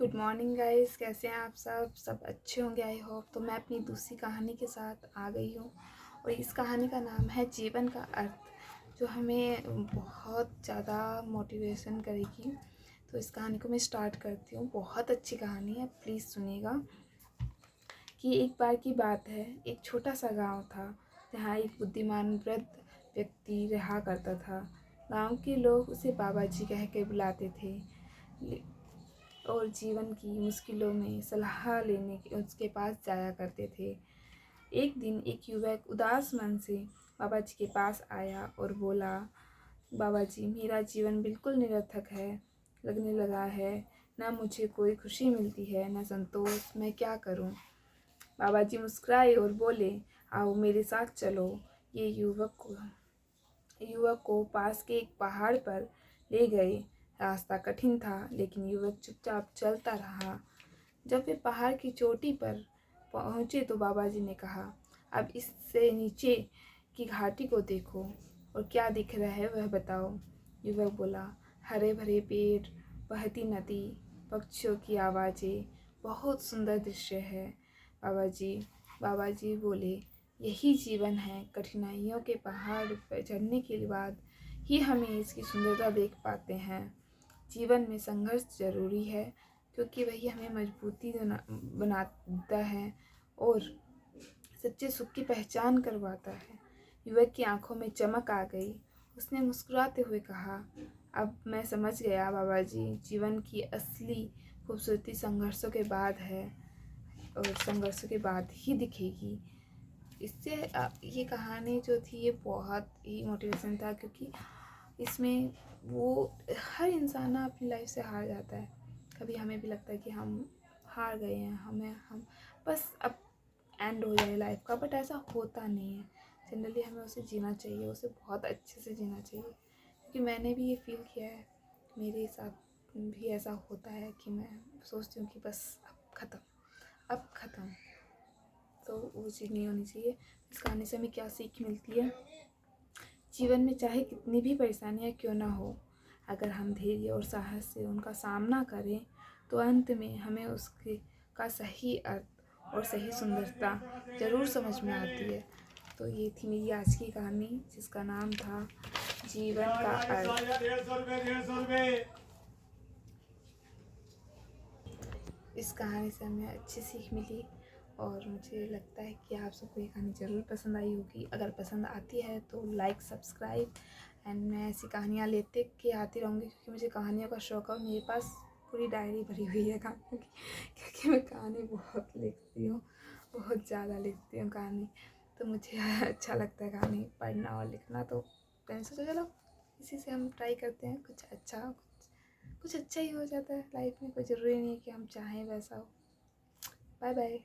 Good morning guys, कैसे हैं आप सब अच्छे होंगे आई होप। तो मैं अपनी दूसरी कहानी के साथ आ गई हूँ और इस कहानी का नाम है जीवन का अर्थ, जो हमें बहुत ज़्यादा मोटिवेशन करेगी। तो इस कहानी को मैं स्टार्ट करती हूँ। बहुत अच्छी कहानी है, प्लीज़ सुनिएगा। कि एक बार की बात है, एक छोटा सा गांव था जहाँ एक बुद्धिमान वृद्ध व्यक्ति रहा करता था। गांव के लोग उसे बाबा जी कह के बुलाते थे और जीवन की मुश्किलों में सलाह लेने के उसके पास जाया करते थे। एक दिन एक युवक उदास मन से बाबा जी के पास आया और बोला, बाबा जी, मेरा जीवन बिल्कुल निरर्थक है, लगने लगा है। ना मुझे कोई खुशी मिलती है, ना संतोष। मैं क्या करूं? बाबा जी मुस्कुराए और बोले, आओ मेरे साथ चलो। ये युवक को पास के एक पहाड़ पर ले गए। रास्ता कठिन था, लेकिन युवक चुपचाप चलता रहा। जब वे पहाड़ की चोटी पर पहुंचे तो बाबा जी ने कहा, अब इससे नीचे की घाटी को देखो और क्या दिख रहा है वह बताओ। युवक बोला, हरे भरे पेड़, बहती नदी, पक्षियों की आवाज़ें, बहुत सुंदर दृश्य है। बाबा जी बोले, यही जीवन है। कठिनाइयों के पहाड़ पर चढ़ने के बाद ही हमें इसकी सुंदरता देख पाते हैं। जीवन में संघर्ष जरूरी है, क्योंकि वही हमें मजबूती बनाता है और सच्चे सुख की पहचान करवाता है। युवक की आंखों में चमक आ गई। उसने मुस्कुराते हुए कहा, अब मैं समझ गया बाबा जी, जीवन की असली खूबसूरती संघर्षों के बाद है और संघर्षों के बाद ही दिखेगी। इससे ये कहानी जो थी ये बहुत ही मोटिवेशन था, क्योंकि इसमें वो हर इंसान ना अपनी लाइफ से हार जाता है। कभी हमें भी लगता है कि हम हार गए हैं, हम बस अब एंड हो जाए लाइफ का, बट ऐसा होता नहीं है। जनरली हमें उसे जीना चाहिए, उसे बहुत अच्छे से जीना चाहिए। क्योंकि मैंने भी ये फील किया है, मेरे साथ भी ऐसा होता है कि मैं सोचती हूँ कि बस अब ख़त्म। तो वो चीज़ नहीं होनी चाहिए। इस कहानी से हमें क्या सीख मिलती है? जीवन में चाहे कितनी भी परेशानियाँ क्यों ना हो, अगर हम धैर्य और साहस से उनका सामना करें तो अंत में हमें उसके का सही अर्थ और सही सुंदरता ज़रूर समझ में आती है। तो ये थी मेरी आज की कहानी, जिसका नाम था जीवन का अर्थ। इस कहानी से हमें अच्छी सीख मिली और मुझे लगता है कि आप सबको ये कहानी ज़रूर पसंद आई होगी। अगर पसंद आती है तो लाइक, सब्सक्राइब एंड मैं ऐसी कहानियाँ लेते के आती रहूँगी, क्योंकि मुझे कहानियों का शौक़ है। मेरे पास पूरी डायरी भरी हुई है कहानियों की, क्योंकि मैं कहानी बहुत लिखती हूँ, बहुत ज़्यादा लिखती हूँ कहानी। तो मुझे अच्छा लगता है कहानी पढ़ना और लिखना। तो मैंने सोचा चलो इसी से हम ट्राई करते हैं, कुछ अच्छा ही हो जाता है लाइफ में। कोई ज़रूरी नहीं है कि हम चाहें वैसा हो। Bye bye.